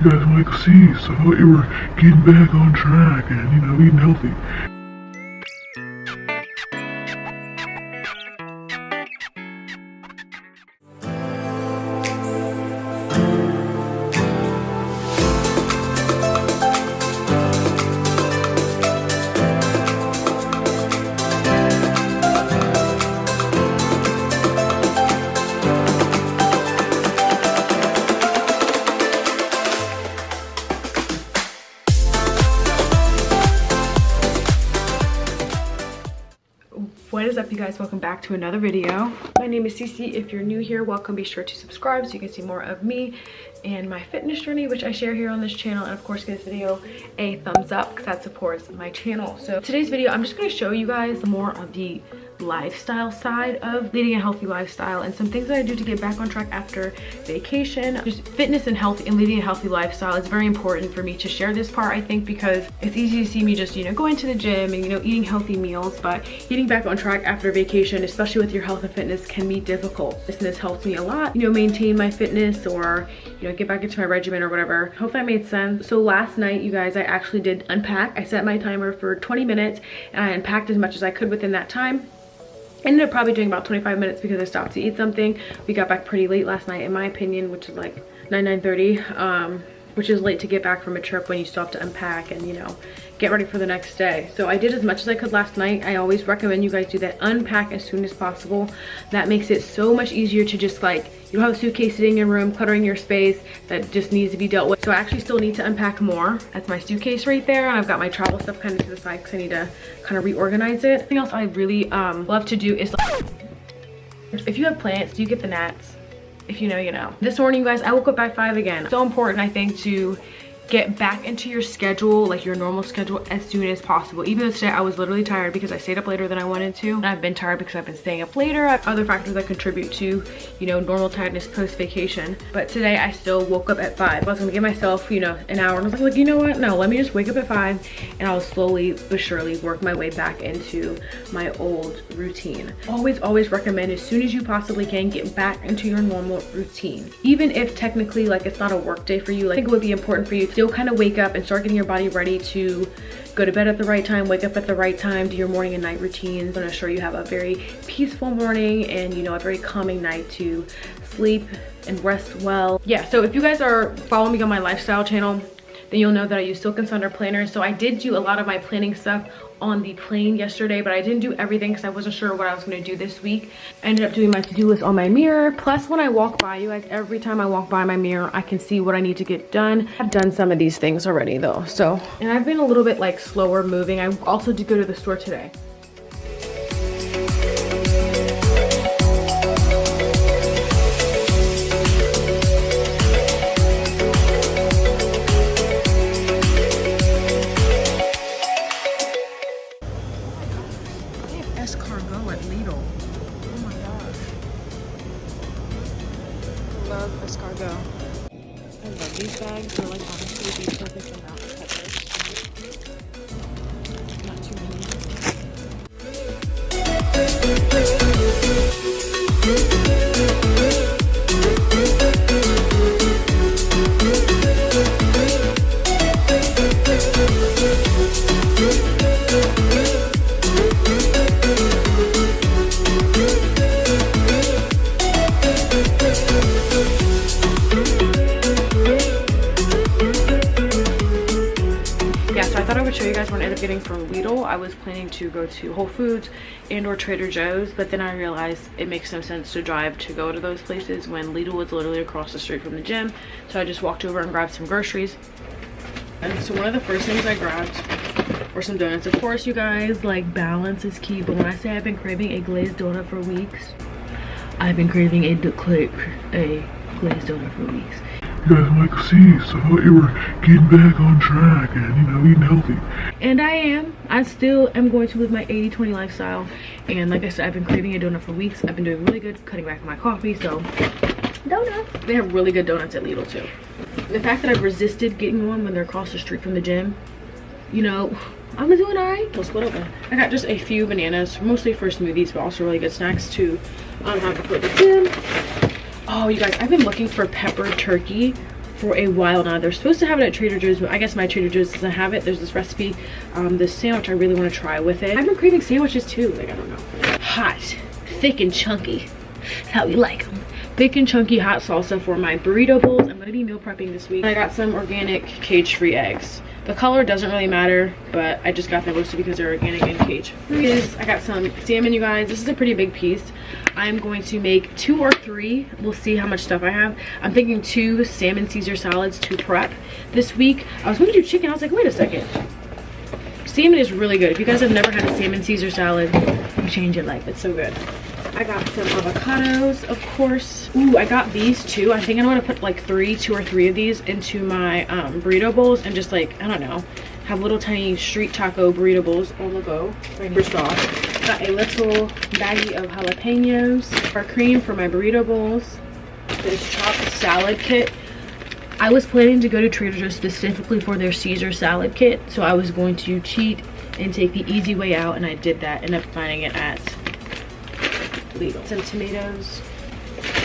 You guys want to see, so I thought you were getting back on track and, you know, eating healthy. What is up, you guys? Welcome back to another video. My name is Cece. If you're new here, welcome. Be sure to subscribe so you can see more of me and my fitness journey, which I share here on this channel. And of course, give this video a thumbs up because that supports my channel. So today's video, I'm just going to show you guys more of the lifestyle side of leading a healthy lifestyle and some things that I do to get back on track after vacation. Just fitness and health and leading a healthy lifestyle is very important for me to share this part, I think, because it's easy to see me just, you know, going to the gym and, you know, eating healthy meals, but getting back on track after vacation, especially with your health and fitness, can be difficult. This helps me a lot, you know, maintain my fitness or, you know, get back into my regimen or whatever. Hope that made sense. So last night, you guys, I actually did unpack. I set my timer for 20 minutes and I unpacked as much as I could within that time. Ended up probably doing about 25 minutes because I stopped to eat something. We got back pretty late last night, in my opinion, which is like 9:30, which is late to get back from a trip when you still have to unpack and, you know, get ready for the next day. So I did as much as I could last night. I always recommend you guys do that. Unpack as soon as possible. That makes it so much easier to just, like, you don't have a suitcase sitting in your room cluttering your space that just needs to be dealt with. So I actually still need to unpack more. That's my suitcase right there, and I've got my travel stuff kind of to the side because I need to kind of reorganize it. Something else I really love to do is, if you have plants, you get the gnats. If you know, you know. This morning, you guys, I woke up by 5 again. So important, I think, to get back into your schedule, like your normal schedule, as soon as possible. Even though today I was literally tired because I stayed up later than I wanted to, and I've been tired because I've been staying up later. I have other factors that contribute to, you know, normal tiredness post-vacation. But today I still woke up at 5. I was gonna give myself, you know, an hour, and I was like, you know what? No, let me just wake up at 5, and I'll slowly but surely work my way back into my old routine. Always recommend, as soon as you possibly can, get back into your normal routine. Even if technically, like, it's not a work day for you, like, I think it would be important for you to still kind of wake up and start getting your body ready to go to bed at the right time, wake up at the right time, do your morning and night routines, and ensure you have a very peaceful morning and, you know, a very calming night to sleep and rest well. Yeah, so if you guys are following me on my lifestyle channel, then you'll know that I use Silk and Sunder planners. So I did do a lot of my planning stuff on the plane yesterday, but I didn't do everything because I wasn't sure what I was going to do this week. I ended up doing my to-do list on my mirror. Plus, when I walk by, you guys, every time I walk by my mirror, I can see what I need to get done. I've done some of these things already though. So, and I've been a little bit like slower moving. I also did go to the store today. Love escargot. I love these bags. They're like honestly the perfect amount of peppers. Not too many. Show you guys what I ended up getting from Lidl. I was planning to go to Whole Foods and or Trader Joe's, but then I realized it makes no sense to drive to go to those places when Lidl was literally across the street from the gym. So I just walked over and grabbed some groceries. And so one of the first things I grabbed were some donuts. Of course, you guys, like, balance is key, but when I say I've been craving a glazed donut for weeks, I've been craving a glazed donut for weeks. You guys want to see, so I thought you were getting back on track and, you know, eating healthy. And I am. I still am going to live my 80-20 lifestyle. And like I said, I've been craving a donut for weeks. I've been doing really good cutting back on my coffee, so donuts. They have really good donuts at Lidl too. The fact that I've resisted getting one when they're across the street from the gym, you know, I'm doing all right. Let's split open. I got just a few bananas, mostly for smoothies, but also really good snacks to have before the gym. Oh, you guys, I've been looking for peppered turkey for a while now. They're supposed to have it at Trader Joe's, but I guess my Trader Joe's doesn't have it. There's this recipe, this sandwich I really want to try with it. I've been craving sandwiches too, like, I don't know. Hot, thick and chunky. That's how we like them. Thick and chunky hot salsa for my burrito bowls. I'm gonna be meal prepping this week. I got some organic cage-free eggs. The color doesn't really matter, but I just got them roasted because they're organic and cage-free. I got some salmon, you guys. This is a pretty big piece. I'm going to make 2 or 3. We'll see how much stuff I have. I'm thinking 2 salmon Caesar salads to prep this week. I was going to do chicken. I was like, wait a second. Salmon is really good. If you guys have never had a salmon Caesar salad, you change your life. It's so good. I got some avocados, of course. Ooh, I got these too. I think I'm gonna put like 2 or 3 of these into my burrito bowls and just, like, I don't know, have little tiny street taco burrito bowls on the go. First off, got a little baggie of jalapenos, for cream for my burrito bowls. This chopped salad kit. I was planning to go to Trader Joe's specifically for their Caesar salad kit, so I was going to cheat and take the easy way out, and I did that. Ended up finding it at Lidl. Some tomatoes.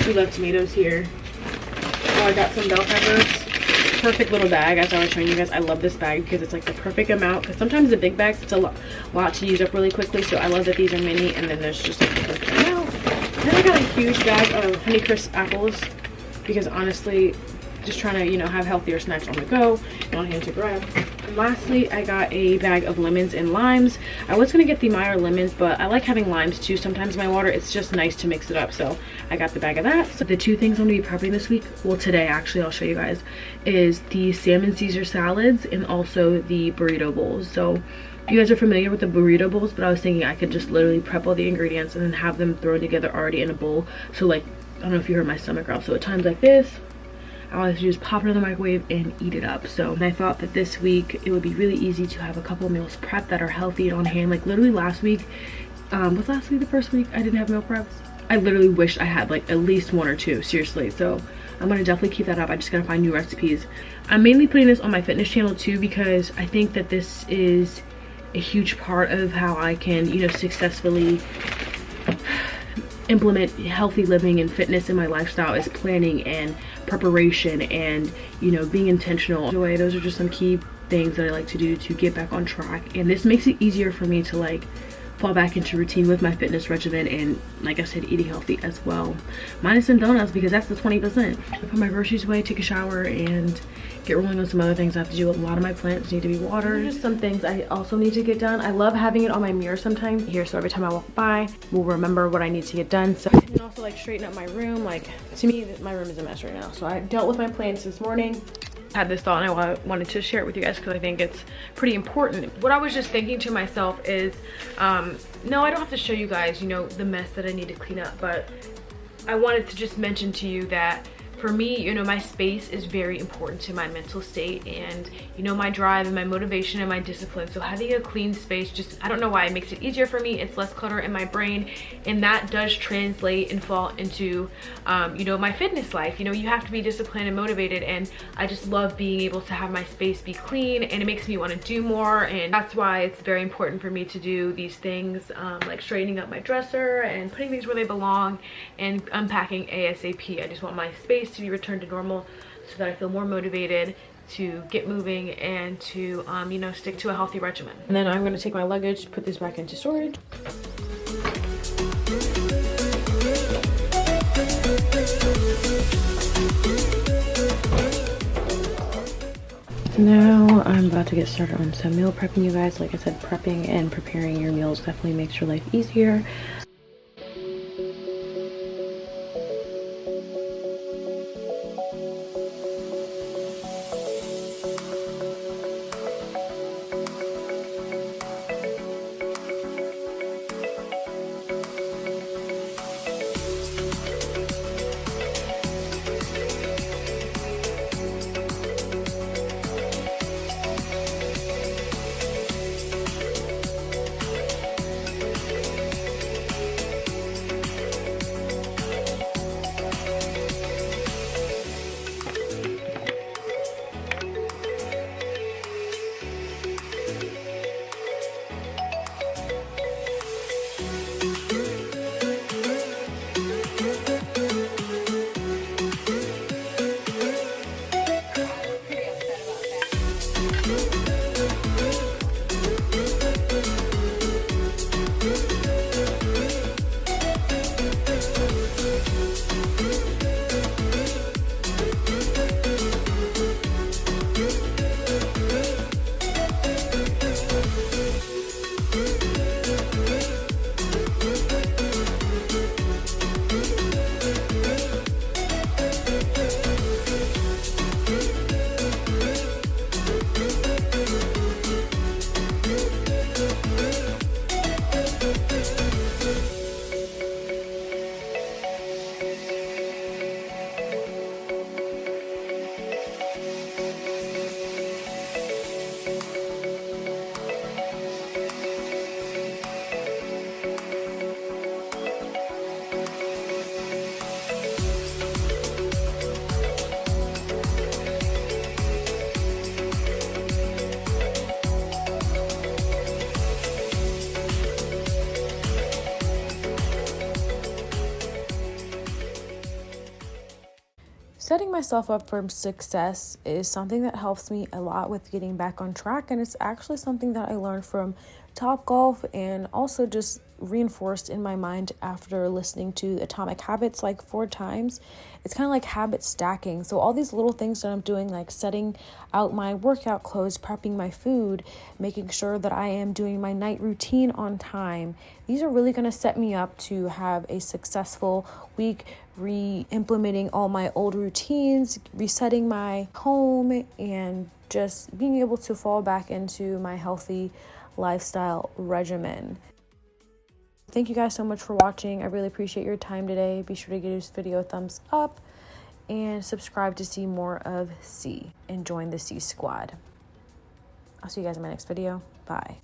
We love tomatoes here. Oh, I got some bell peppers. Perfect little bag, as I was showing you guys. I love this bag because it's like the perfect amount, because sometimes the big bags, it's a lot to use up really quickly, so I love that these are mini, and then there's just like the perfect amount. Then I got a huge bag of Honeycrisp apples because honestly, just trying to, you know, have healthier snacks on the go and on hand to grab. And lastly, I got a bag of lemons and limes. I was gonna get the Meyer lemons, but I like having limes too sometimes in my water. It's just nice to mix it up, so I got the bag of that. So the 2 things I'm gonna be prepping this week, well today actually, I'll show you guys, is the salmon Caesar salads and also the burrito bowls. So you guys are familiar with the burrito bowls, but I was thinking I could just literally prep all the ingredients and then have them thrown together already in a bowl. So, like, I don't know if you heard my stomach growl. So at times like this, I wanted to just pop it in the microwave and eat it up. So I thought that this week it would be really easy to have a couple of meals prepped that are healthy and on hand. Like literally last week, was last week the first week I didn't have meal preps? I literally wish I had like at least 1 or 2, seriously. So I'm gonna definitely keep that up. I just gotta find new recipes. I'm mainly putting this on my fitness channel too because I think that this is a huge part of how I can, you know, successfully implement healthy living and fitness in my lifestyle, is planning and preparation and, you know, being intentional. Those are just some key things that I like to do to get back on track, and this makes it easier for me to like fall back into routine with my fitness regimen and, like I said, eating healthy as well, minus some donuts because that's the 20%. I put my groceries away, take a shower, and get rolling on some other things I have to do. A lot of my plants need to be watered. Just some things I also need to get done. I love having it on my mirror sometimes here, so every time I walk by we'll remember what I need to get done. So, and also like straighten up my room. Like, to me, my room is a mess right now, so I dealt with my plants this morning. Had this thought and I wanted to share it with you guys because I think it's pretty important. What I was just thinking to myself is, no, I don't have to show you guys, you know, the mess that I need to clean up, but I wanted to just mention to you that for me, you know, my space is very important to my mental state and, you know, my drive and my motivation and my discipline. So having a clean space, just, I don't know why, it makes it easier for me. It's less clutter in my brain, and that does translate and fall into, you know, my fitness life. You know, you have to be disciplined and motivated, and I just love being able to have my space be clean, and it makes me want to do more. And that's why it's very important for me to do these things, like straightening up my dresser and putting things where they belong and unpacking ASAP. I just want my space to be returned to normal so that I feel more motivated to get moving and to, you know, stick to a healthy regimen. And then I'm going to take my luggage, put this back into storage. Now I'm about to get started on some meal prepping, you guys. Like I said, prepping and preparing your meals definitely makes your life easier. setting myself up for success is something that helps me a lot with getting back on track, and it's actually something that I learned from Topgolf and also just reinforced in my mind after listening to Atomic Habits like 4 times. It's kind of like habit stacking. So all these little things that I'm doing, like setting out my workout clothes, prepping my food, making sure that I am doing my night routine on time, these are really going to set me up to have a successful week, re-implementing all my old routines, resetting my home, and just being able to fall back into my healthy lifestyle regimen. Thank you guys so much for watching. I really appreciate your time today. Be sure to give this video a thumbs up and subscribe to see more of C and join the C Squad. I'll see you guys in my next video. Bye.